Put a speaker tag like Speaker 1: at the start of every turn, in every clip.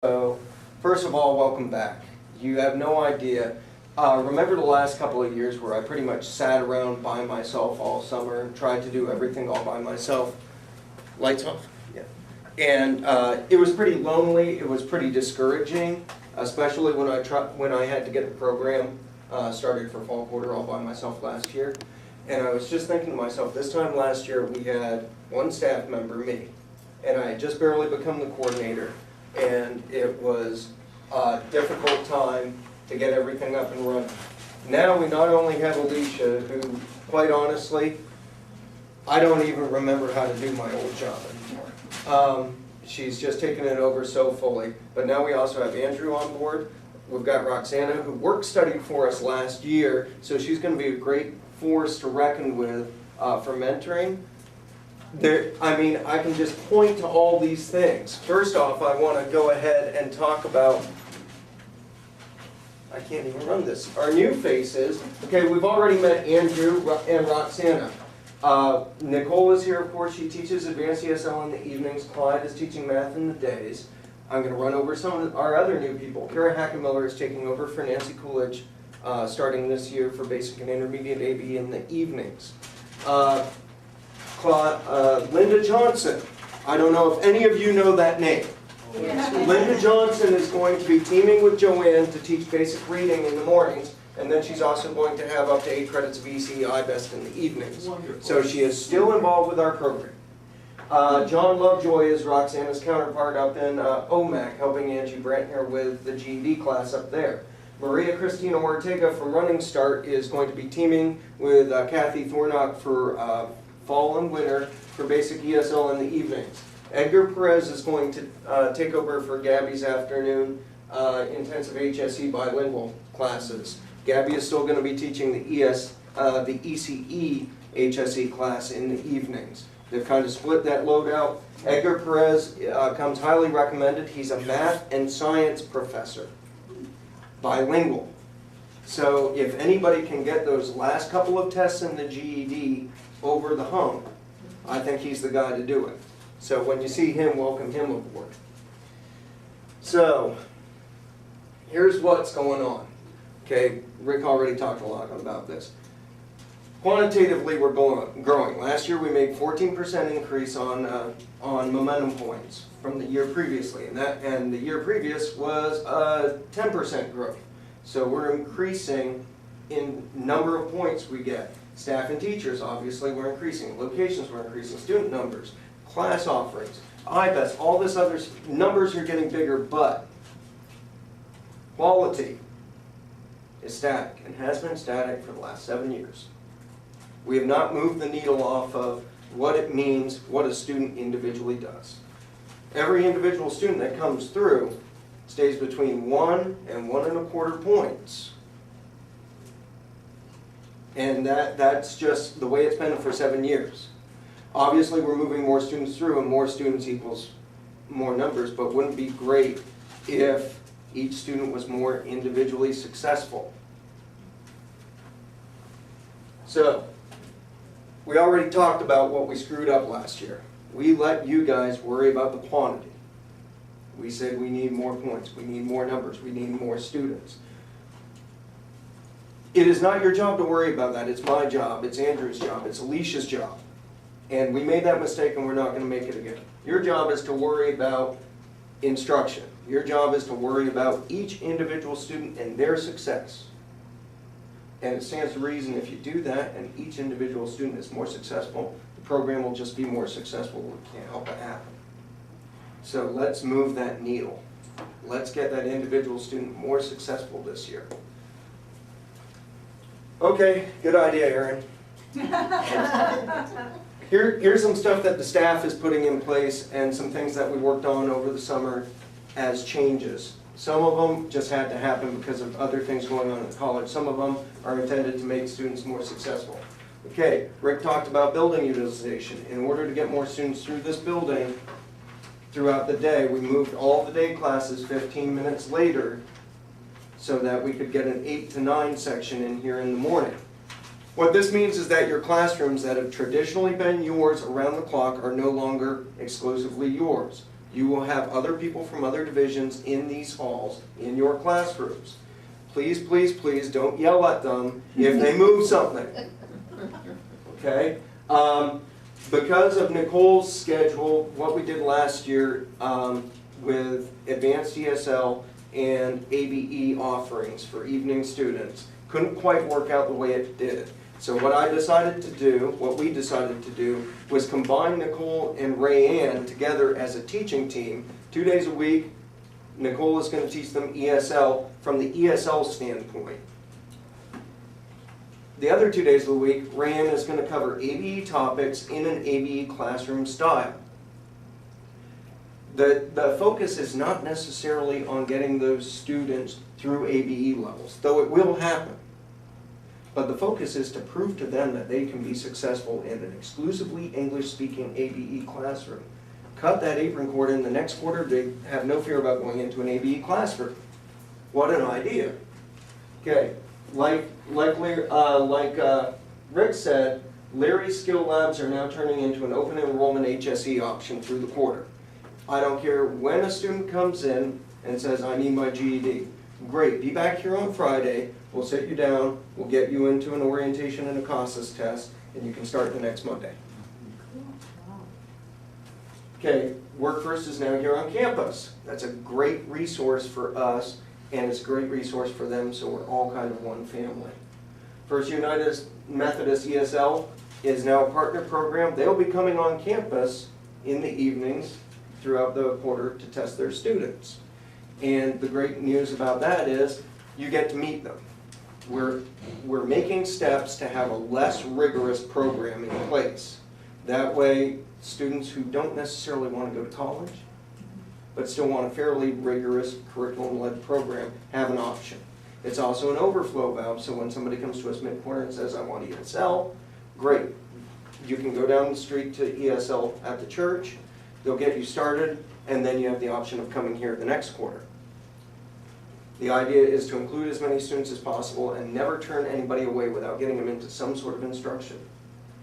Speaker 1: So, first of all, welcome back. You have no idea. Remember the last couple of years where I pretty much sat around by myself all summer, tried to do everything all by myself? Lights off? Yeah. And it was pretty lonely, it was pretty discouraging, especially when I had to get the program started for fall quarter all by myself last year. And I was just thinking to myself, this time last year we had one staff member, me, and I had just barely become the coordinator. And it was a difficult time to get everything up and running. Now we not only have Alicia, who, quite honestly, I don't even remember how to do my old job anymore. She's just taken it over so fully. But now we also have Andrew on board. We've got Roxana, who work-studied for us last year, so she's going to be a great force to reckon with for mentoring. I can just point to all these things. First off, I want to go ahead and talk about, I can't even run this, our new faces. Okay, we've already met Andrew and Roxana. Nicole is here, of course. She teaches advanced ESL in the evenings. Clyde is teaching math in the days. I'm going to run over some of our other new people. Kara Hackemiller is taking over for Nancy Coolidge starting this year for basic and intermediate AB in the evenings. Linda Johnson. I don't know if any of you know that name. Yeah. Linda Johnson is going to be teaming with Joanne to teach basic reading in the mornings, and then she's also going to have up to 8 credits of EC IBEST in the evenings. Wonderful. So she is still involved with our program. John Lovejoy is Roxana's counterpart up in OMAC, helping Angie Brantner with the GED class up there. Maria Cristina Ortega from Running Start is going to be teaming with Kathy Thornock for fall and winter for basic ESL in the evenings. Edgar Perez is going to take over for Gabby's afternoon intensive HSE bilingual classes. Gabby is still going to be teaching the ECE HSE class in the evenings. They've kind of split that load out. Edgar Perez comes highly recommended. He's a math and science professor, bilingual. So if anybody can get those last couple of tests in the GED over the hump, I think he's the guy to do it. So when you see him, welcome him aboard. So here's what's going on. Okay, Rick already talked a lot about this. Quantitatively, we're growing. Last year, we made 14% increase on momentum points from the year previously, and the year previous was 10% growth. So we're increasing in number of points we get. Staff and teachers, obviously, we're increasing. Locations, we're increasing. Student numbers, class offerings, IBEST, all this other numbers are getting bigger, but quality is static and has been static for the last 7 years. We have not moved the needle off of what it means, what a student individually does. Every individual student that comes through stays between 1 and 1 1/4 points. And that's just the way it's been for 7 years. Obviously, we're moving more students through, and more students equals more numbers, but wouldn't it be great if each student was more individually successful? So, we already talked about what we screwed up last year. We let you guys worry about the quantity. We said we need more points, we need more numbers, we need more students. It is not your job to worry about that. It's my job, it's Andrew's job, it's Alicia's job. And we made that mistake and we're not going to make it again. Your job is to worry about instruction. Your job is to worry about each individual student and their success. And it stands to reason if you do that and each individual student is more successful, the program will just be more successful. We can't help it happen. So let's move that needle. Let's get that individual student more successful this year. Okay, good idea, Aaron. Here's some stuff that the staff is putting in place and some things that we worked on over the summer as changes. Some of them just had to happen because of other things going on in college. Some of them are intended to make students more successful. Okay, Rick talked about building utilization. In order to get more students through this building throughout the day, we moved all the day classes 15 minutes later so that we could get an 8 to 9 section in here in the morning. What this means is that your classrooms that have traditionally been yours around the clock are no longer exclusively yours. You will have other people from other divisions in these halls, in your classrooms. Please, please, please don't yell at them if they move something. Okay? Because of Nicole's schedule, what we did last year with advanced ESL and ABE offerings for evening students, couldn't quite work out the way it did. So what we decided to do, was combine Nicole and Rayanne together as a teaching team. 2 days a week, Nicole is going to teach them ESL from the ESL standpoint. The other 2 days of the week, Rayanne is going to cover ABE topics in an ABE classroom style. The focus is not necessarily on getting those students through ABE levels, though it will happen. But the focus is to prove to them that they can be successful in an exclusively English-speaking ABE classroom. Cut that apron cord in the next quarter, they have no fear about going into an ABE classroom. What an idea. Okay, like Rick said, Larry's Skill Labs are now turning into an open enrollment HSE option through the quarter. I don't care when a student comes in and says, I need my GED. Great, be back here on Friday, we'll sit you down, we'll get you into an orientation and a CASAS test, and you can start the next Monday. Okay, Work First is now here on campus. That's a great resource for us, and it's a great resource for them, so we're all kind of one family. First United Methodist ESL is now a partner program. They'll be coming on campus in the evenings throughout the quarter to test their students. And the great news about that is you get to meet them. We're making steps to have a less rigorous program in place. That way, students who don't necessarily want to go to college, but still want a fairly rigorous curriculum-led program, have an option. It's also an overflow valve, so when somebody comes to us mid-quarter and says, I want ESL, great. You can go down the street to ESL at the church, they'll get you started, and then you have the option of coming here the next quarter. The idea is to include as many students as possible and never turn anybody away without getting them into some sort of instruction.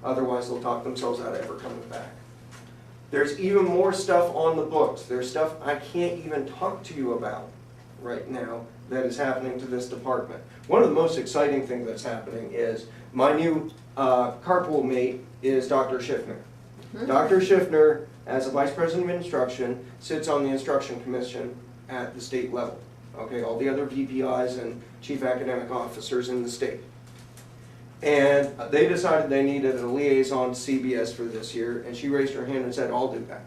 Speaker 1: Otherwise, they'll talk themselves out of ever coming back. There's even more stuff on the books. There's stuff I can't even talk to you about right now that is happening to this department. One of the most exciting things that's happening is my new carpool mate is Dr. Schiffner. Dr. Schiffner, as a Vice President of Instruction, sits on the Instruction Commission at the state level. Okay, all the other VPIs and Chief Academic Officers in the state. And they decided they needed a liaison to CBS for this year, and she raised her hand and said, I'll do that.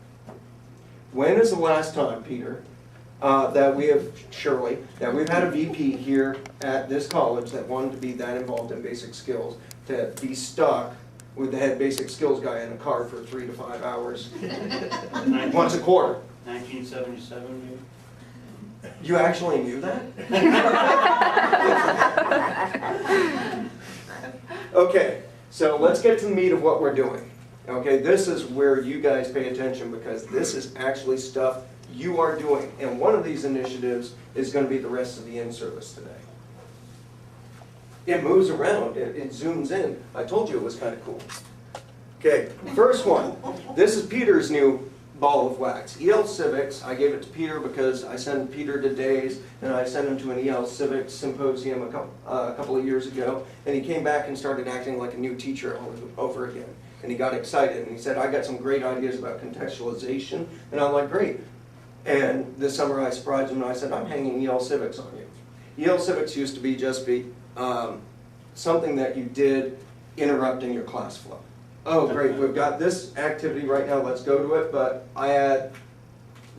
Speaker 1: When is the last time, Peter, that we have, Shirley, that we've had a VP here at this college that wanted to be that involved in basic skills, to be stuck with the head basic skills guy in a car for 3 to 5 hours once a quarter?
Speaker 2: 1977, maybe?
Speaker 1: You actually knew that? Okay, so let's get to the meat of what we're doing. Okay, this is where you guys pay attention, because this is actually stuff you are doing. And one of these initiatives is going to be the rest of the in-service today. It moves around, it zooms in. I told you it was kind of cool. Okay, first one. This is Peter's new ball of wax. EL Civics, I gave it to Peter because I sent Peter to Days, and I sent him to an EL Civics symposium a couple of years ago, and he came back and started acting like a new teacher all over again. And he got excited, and he said, I got some great ideas about contextualization, and I'm like, great. And this summer I surprised him, and I said, I'm hanging EL Civics on you. EL Civics used to be something that you did interrupting your class flow. Oh, great, we've got this activity right now, let's go to it, but I had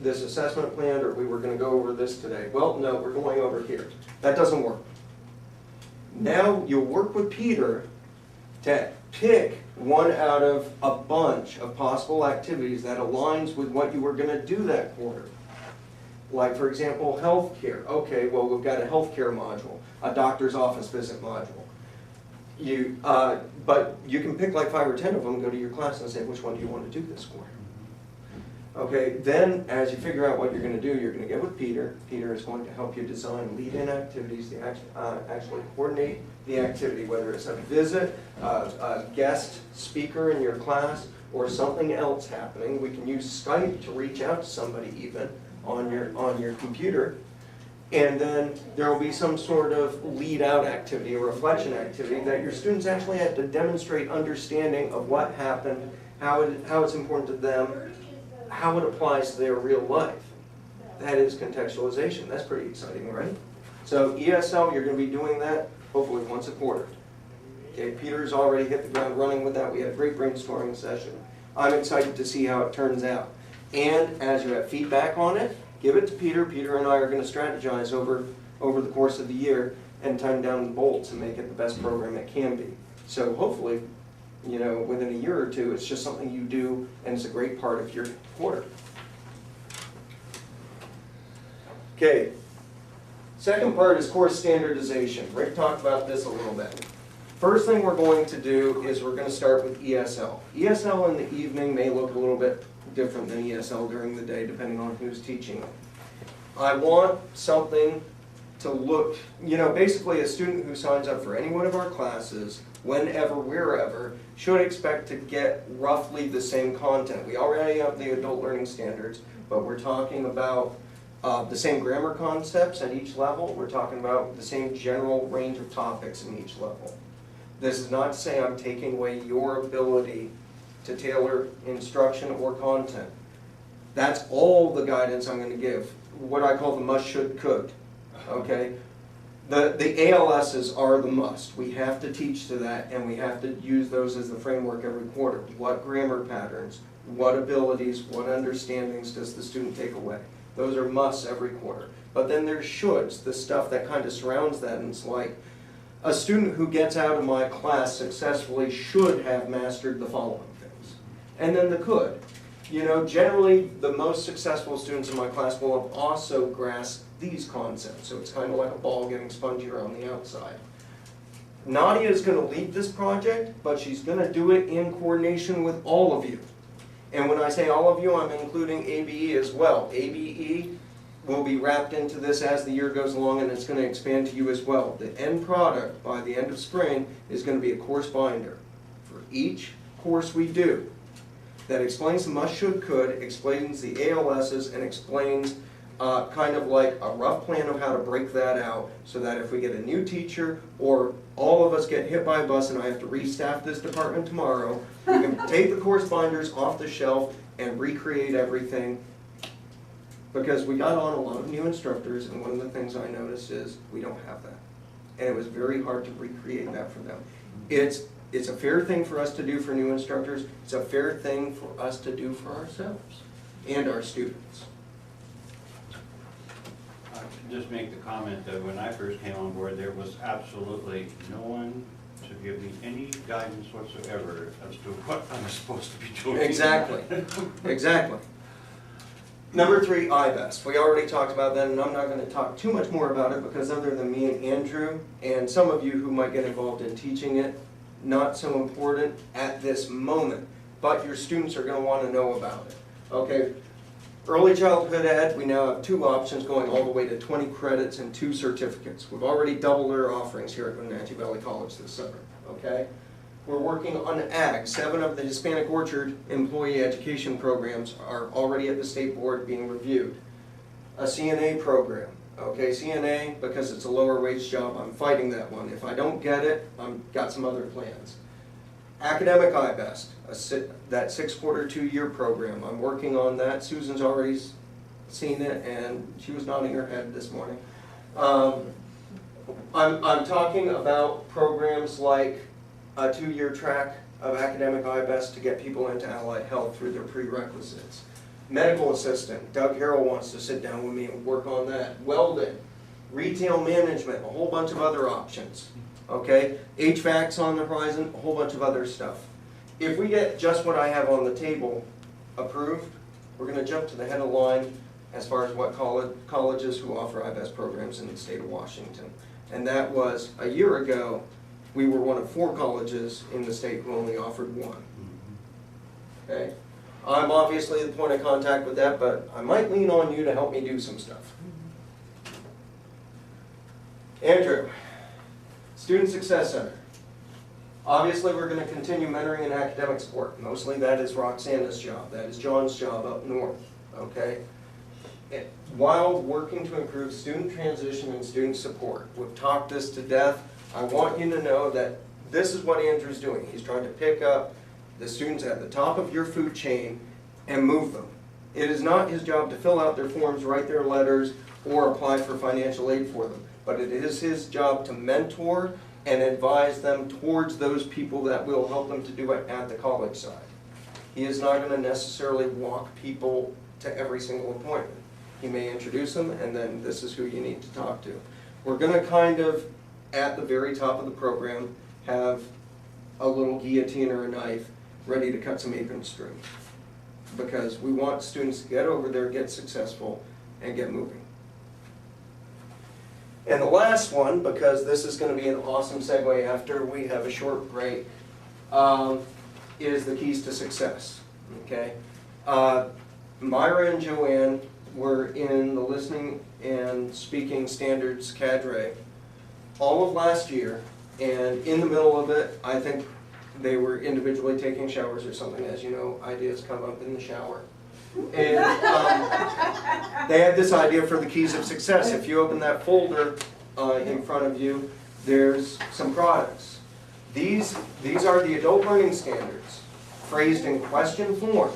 Speaker 1: this assessment planned, or we were going to go over this today. Well, no, we're going over here. That doesn't work. Now you'll work with Peter to pick one out of a bunch of possible activities that aligns with what you were going to do that quarter. Like, for example, healthcare. Okay, well, we've got a healthcare module, a doctor's office visit module. But you can pick like 5 or 10 of them, go to your class and say, which one do you want to do this quarter? Okay, then as you figure out what you're going to do, you're going to get with Peter. Peter is going to help you design lead-in activities to actually coordinate the activity, whether it's a visit, a guest speaker in your class, or something else happening, we can use Skype to reach out to somebody even on your computer. And then there will be some sort of lead out activity or reflection activity that your students actually have to demonstrate understanding of what happened, how it's important to them, how it applies to their real life. That is contextualization. That's pretty exciting, right? So ESL, you're going to be doing that hopefully once a quarter. Okay, Peter's already hit the ground running with that. We had a great brainstorming session. I'm excited to see how it turns out. And as you have feedback on it, give it to Peter. Peter and I are going to strategize over the course of the year and tighten down the bolts and make it the best program it can be. So hopefully, you know, within a year or two, it's just something you do and it's a great part of your quarter. Okay, second part is course standardization. Rick talked about this a little bit. First thing we're going to do is we're going to start with ESL. ESL in the evening may look a little bit different than ESL during the day, depending on who's teaching it. I want something to look, you know, basically a student who signs up for any one of our classes, whenever, wherever, should expect to get roughly the same content. We already have the adult learning standards, but we're talking about the same grammar concepts at each level. We're talking about the same general range of topics in each level. This is not to say I'm taking away your ability to tailor instruction or content. That's all the guidance I'm going to give. What I call the must, should, could. Okay? The ALSs are the must. We have to teach to that, and we have to use those as the framework every quarter. What grammar patterns, what abilities, what understandings does the student take away? Those are musts every quarter. But then there's shoulds, the stuff that kind of surrounds that, and it's like, a student who gets out of my class successfully should have mastered the following things. And then the could. You know, generally the most successful students in my class will have also grasped these concepts. So it's kind of like a ball getting spongier on the outside. Nadia is going to lead this project, but she's going to do it in coordination with all of you. And when I say all of you, I'm including ABE as well. ABE will be wrapped into this as the year goes along, and it's going to expand to you as well. The end product by the end of spring is going to be a course binder for each course we do that explains the must, should, could, explains the ALSs, and explains kind of like a rough plan of how to break that out so that if we get a new teacher or all of us get hit by a bus and I have to restaff this department tomorrow, we can take the course binders off the shelf and recreate everything. Because we got on a lot of new instructors, and one of the things I noticed is we don't have that. And it was very hard to recreate that for them. It's a fair thing for us to do for new instructors. It's a fair thing for us to do for ourselves and our students.
Speaker 2: I should just make the comment that when I first came on board, there was absolutely no one to give me any guidance whatsoever as to what I'm supposed to be doing.
Speaker 1: Exactly. Exactly. Number 3, IBEST. We already talked about that, and I'm not going to talk too much more about it because other than me and Andrew, and some of you who might get involved in teaching it, not so important at this moment, but your students are going to want to know about it. Okay, early childhood ed, we now have 2 options going all the way to 20 credits and 2 certificates. We've already doubled our offerings here at Wenatchee Valley College this summer. Okay? We're working on ag. 7 of the Hispanic Orchard employee education programs are already at the state board being reviewed. A CNA program. Okay, CNA, because it's a lower wage job, I'm fighting that one. If I don't get it, I've got some other plans. Academic IBEST, that 6-quarter, 2-year program. I'm working on that. Susan's already seen it, and she was nodding her head this morning. I'm talking about programs like a 2-year track of academic IBEST to get people into allied health through their prerequisites. Medical assistant, Doug Harrell wants to sit down with me and work on that. Welding, retail management, a whole bunch of other options. Okay, HVAC's on the horizon, a whole bunch of other stuff. If we get just what I have on the table approved, we're going to jump to the head of the line as far as what colleges who offer IBEST programs in the state of Washington. And that was, a year ago, we were one of 4 colleges in the state who only offered 1. Okay? I'm obviously the point of contact with that, but I might lean on you to help me do some stuff. Andrew, Student Success Center. Obviously, we're going to continue mentoring and academic support. Mostly that is Roxana's job. That is John's job up north, okay? While working to improve student transition and student support. We've talked this to death. I want you to know that this is what Andrew's doing. He's trying to pick up the students at the top of your food chain and move them. It is not his job to fill out their forms, write their letters, or apply for financial aid for them. But it is his job to mentor and advise them towards those people that will help them to do it at the college side. He is not going to necessarily walk people to every single appointment. He may introduce them, and then this is who you need to talk to. We're going to kind of, at the very top of the program, have a little guillotine or a knife ready to cut some apron strings. Because we want students to get over there, get successful, and get moving. And the last one, because this is going to be an awesome segue after we have a short break, is the keys to success. Okay, Myra and Joanne were in the listening and speaking standards cadre all of last year, and in the middle of it, I think they were individually taking showers or something. As you know, ideas come up in the shower. And they had this idea for the keys of success. If you open that folder in front of you, there's some products. These are the adult learning standards, phrased in question form.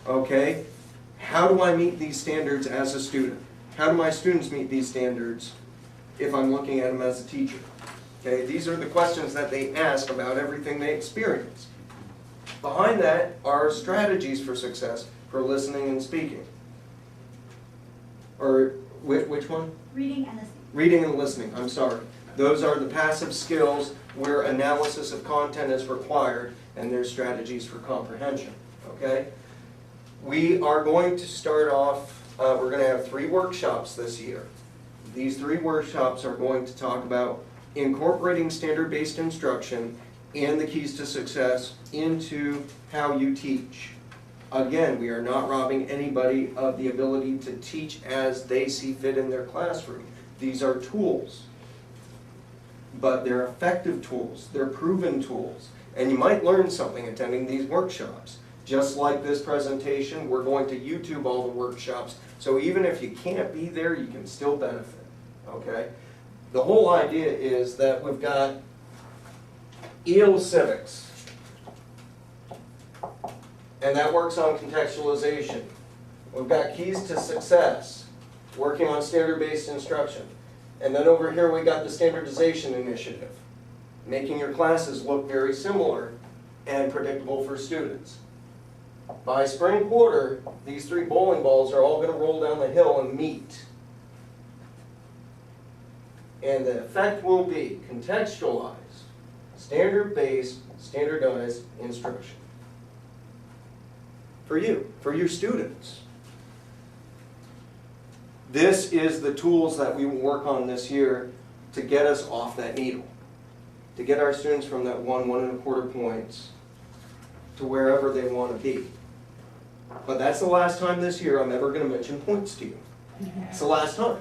Speaker 1: Okay, how do I meet these standards as a student? How do my students meet these standards if I'm looking at them as a teacher? Okay, these are the questions that they ask about everything they experience. Behind that are strategies for success for listening and speaking. Or which one?
Speaker 3: Reading and listening.
Speaker 1: Reading and listening, I'm sorry. Those are the passive skills where analysis of content is required, and there's strategies for comprehension, okay? We are going to start off, we're going to have 3 workshops this year. These 3 workshops are going to talk about incorporating standard-based instruction and the keys to success into how you teach. Again, we are not robbing anybody of the ability to teach as they see fit in their classroom. These are tools, but they're effective tools, they're proven tools, and you might learn something attending these workshops. Just like this presentation, we're going to YouTube all the workshops, so even if you can't be there, you can still benefit, okay? The whole idea is that we've got EL Civics, and that works on contextualization. We've got Keys to Success, working on standard-based instruction. And then over here we got the Standardization Initiative, making your classes look very similar and predictable for students. By spring quarter, these 3 bowling balls are all going to roll down the hill and meet. And the effect will be contextualized, standard-based, standardized instruction. For you, for your students. This is the tools that we will work on this year to get us off that needle. To get our students from that 1, 1.25 points to wherever they want to be. But that's the last time this year I'm ever going to mention points to you. It's the last time.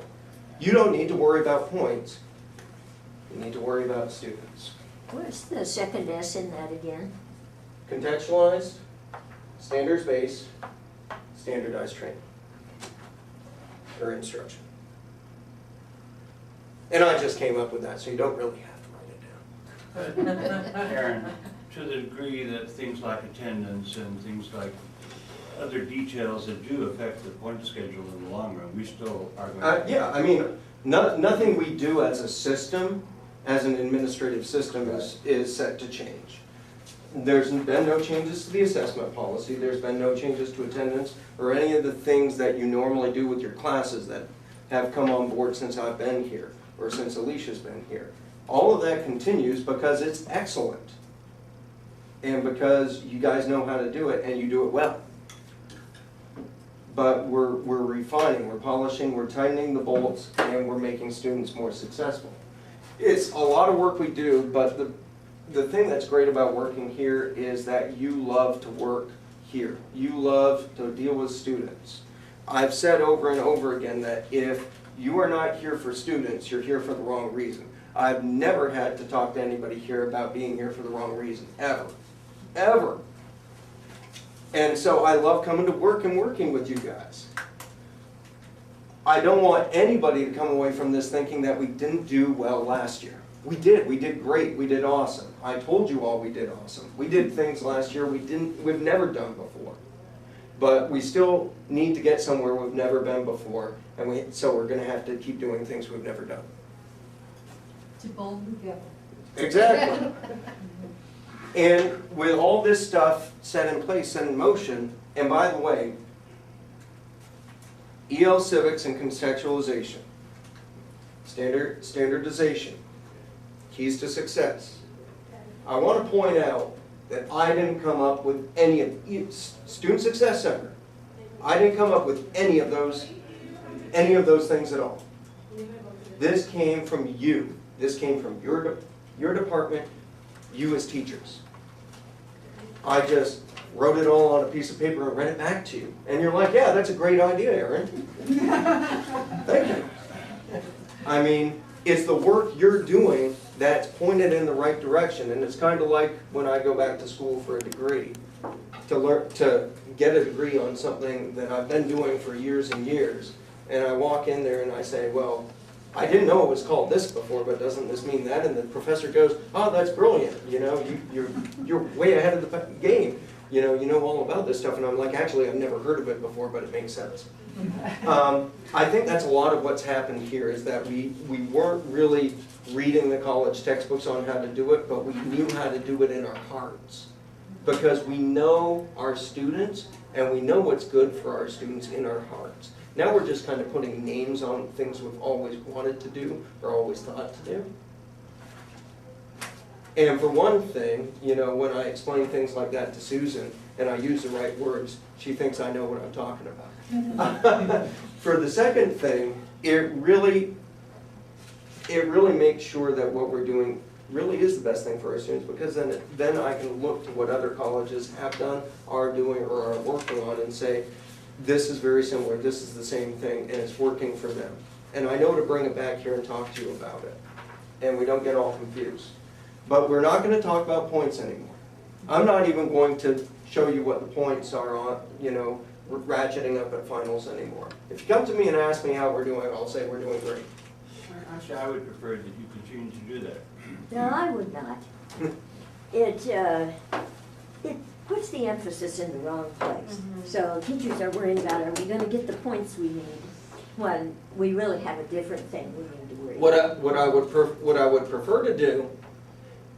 Speaker 1: You don't need to worry about points. You need to worry about students.
Speaker 4: Where's the second S in that again?
Speaker 1: Contextualized, standards-based, standardized training, or instruction. And I just came up with that, so you don't really have to write it down.
Speaker 2: Aaron, to the degree that things like attendance and things like other details that do affect the point schedule in the long run, we still are going to...
Speaker 1: Yeah, I mean, nothing we do as a system, as an administrative system, is set to change. There's been no changes to the assessment policy, there's been no changes to attendance, or any of the things that you normally do with your classes that have come on board since I've been here, or since Alicia's been here. All of that continues because it's excellent. And because you guys know how to do it, and you do it well. But we're refining, we're polishing, we're tightening the bolts, and we're making students more successful. It's a lot of work we do, but the thing that's great about working here is that you love to work here. You love to deal with students. I've said over and over again that if you are not here for students, you're here for the wrong reason. I've never had to talk to anybody here about being here for the wrong reason, ever, ever. And so I love coming to work and working with you guys. I don't want anybody to come away from this thinking that we didn't do well last year. We did great, we did awesome. I told you all we did awesome. We did things last year we've never done before. But we still need to get somewhere we've never been before, and so we're gonna have to keep doing things we've never done.
Speaker 3: To boldly go.
Speaker 1: Exactly. And with all this stuff set in place, set in motion, and by the way, EL civics and contextualization, standardization, keys to success. I want to point out that I didn't come up with any of Student Success Center. I didn't come up with any of those things at all. This came from you. This came from your department, you as teachers. I just wrote it all on a piece of paper and read it back to you. And you're like, yeah, that's a great idea, Aaron. Thank you. I mean, it's the work you're doing that's pointed in the right direction. And it's kind of like when I go back to school for a degree, to get a degree on something that I've been doing for years and years. And I walk in there and I say, well, I didn't know it was called this before, but doesn't this mean that? And the professor goes, oh, that's brilliant. You know, you're way ahead of the game. You know all about this stuff. And I'm like, actually, I've never heard of it before, but it makes sense. I think that's a lot of what's happened here is that we weren't really reading the college textbooks on how to do it, but we knew how to do it in our hearts. Because we know our students, and we know what's good for our students in our hearts. Now we're just kind of putting names on things we've always wanted to do or always thought to do. And for one thing, you know, when I explain things like that to Susan and I use the right words, she thinks I know what I'm talking about. For the second thing, it really makes sure that what we're doing really is the best thing for our students, because then I can look to what other colleges have done, are doing, or are working on and say, this is very similar, this is the same thing, and it's working for them. And I know to bring it back here and talk to you about it, and we don't get all confused. But we're not going to talk about points anymore. I'm not even going to show you what the points are on, you know, ratcheting up at finals anymore. If you come to me and ask me how we're doing, I'll say we're doing great.
Speaker 2: Actually, I would prefer that you continue to do that.
Speaker 4: No, I would not. It puts the emphasis in the wrong place. So teachers are worried about, are we going to get the points we need? When we really have a different thing we need to worry about.
Speaker 1: What I would prefer to do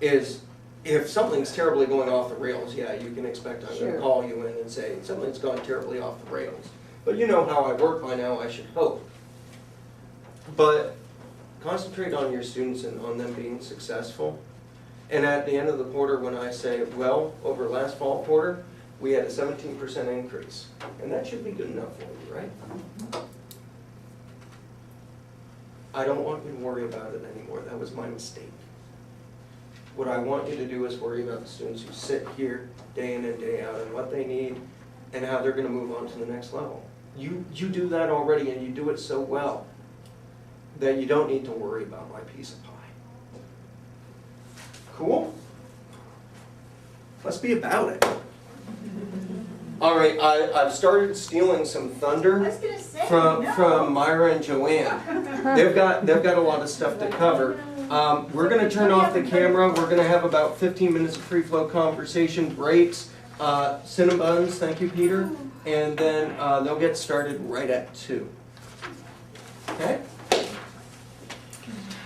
Speaker 1: is, if something's terribly going off the rails, yeah, you can expect I'm going to call you in and say, something's gone terribly off the rails. But you know how I work by now, I should hope. But concentrate on your students and on them being successful. And at the end of the quarter, when I say, well, over last fall quarter, we had a 17% increase. And that should be good enough for you, right? I don't want you to worry about it anymore. That was my mistake. What I want you to do is worry about the students who sit here day in and day out and what they need and how they're going to move on to the next level. You do that already, and you do it so well that you don't need to worry about my piece of pie. Cool? Let's be about it. All right, I've started stealing some thunder from Myra and Joanne. They've got a lot of stuff to cover. We're going to turn off the camera. We're going to have about 15 minutes of free flow conversation, breaks, Cinnabuns, thank you, Peter, and then they'll get started right at 2.